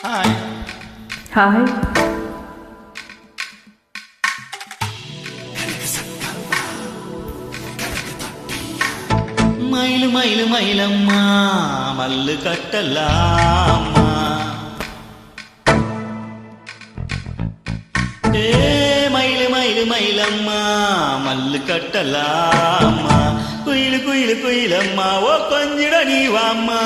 Hi. Hi. மயிலு மயிலு மயிலம்மா மல்லு கட்டலாமா. மயிலு மயிலு மயிலம்மா மல்லு கட்டலாமா. குயிலு குயிலு குயிலம்மா ஓ கொஞ்சிட நீ வாம்மா.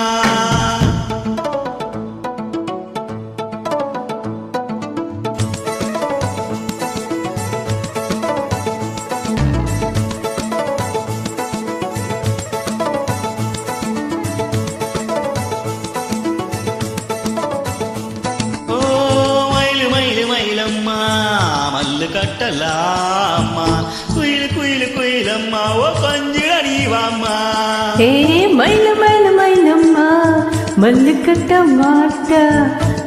மல்லு கட்டலாமா. குயிலு குயிலு குயிலம்மா ஓ கொஞ்சிட நீ வாம்மா. மயிலு மயிலு மயிலம்மா மல்லு கட்ட மாட்டா.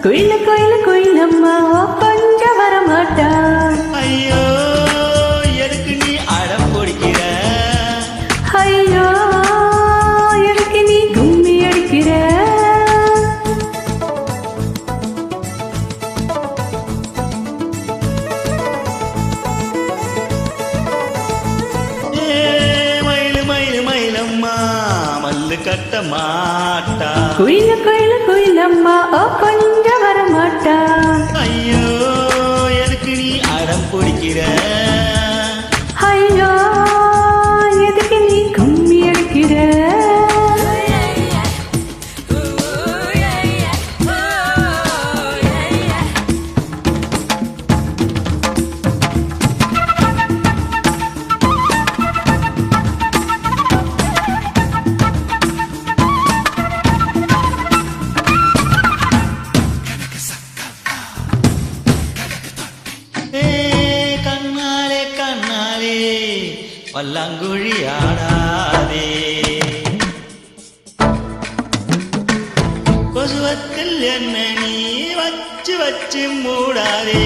குயிலு குயிலு குயிலம்மா ஓ கொஞ்ச வர மாட்டா. ஐயோ எதுக்கு நீ அடம் பொடிக்கிற. ஐயோ எதுக்கு நீ கும்மி அடிக்கிற. மல்லு கட்ட மாட்டா. குயிலு குயிலு குயிலம்மா ஓ கொஞ்ச வர மாட்டா. ஐயோ எதுக்கு நீ அடம் பிடிக்கிற. ஐயோ எதுக்கு நீ கும்மி அடிக்கிற. கண்ணாலே கண்ணாலே பல்லாங்குழி ஆடாதே. கொசுவத்தில் என்ன நீ வச்சு வச்சு மூடாதே.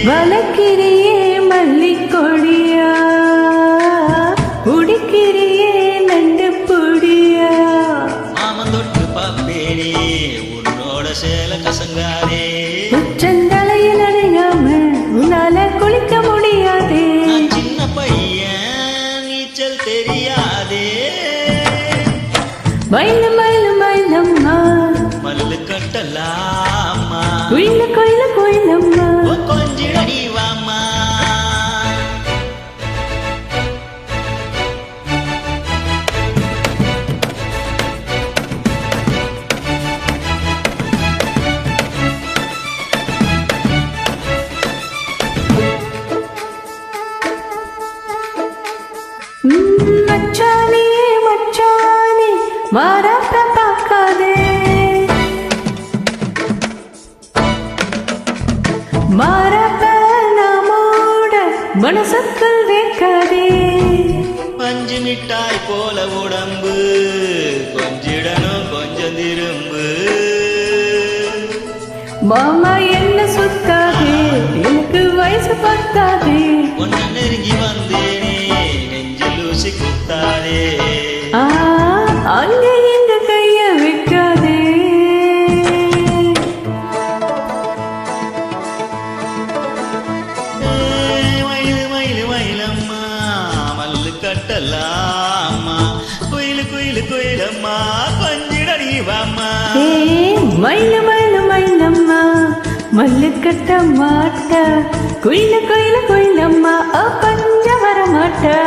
வளர்க்கிறியே மல்லிக்கொடியா உடிக்கிறியே நண்டு பொடியா. மாமந்தொட்டு பாப்பேனே உன்னோட சேல கசங்காதே. உச்சந்தலையில் அடையாம உன்னால குளிக்க முடியாதே. நான் சின்ன பையன் நீச்சல் தெரியாதே. மயிலு மயிலு மயிலம்மா மல்லு கட்டலாமா. குயிலு குயிலு குயிலம்மா கொஞ்சிட நீ வாம்மா. மச்சானே மச்சானே மாறாட்ட பார்க்காதே. மாறாட்ட நாமோட மனசுக்குள் வைக்காதே. பஞ்சு மிட்டாய் போல உடம்பு கொஞ்சிடணும் கொஞ்சம் திரும்பு. மாமா என்ன சுத்தாதே எனக்கு வயசு பார்த்தாதே. ஒன்ன நெருங்கி வந்தேனே நெஞ்சில் ஊசி குத்தாதே. அங்க எங்க கைய வைக்காதே. மயிலு மயிலு மயிலம்மா மல்லு கட்டலாமா. குயிலு குயிலு குயிலம்மா கொஞ்சிட நீ வாம்மா. மயிலு மயிலு மயிலம்மா மல்லு கட்ட மாட்டா. குயிலு குயிலு குயிலம்மா கொஞ்சம் வர மாட்டா.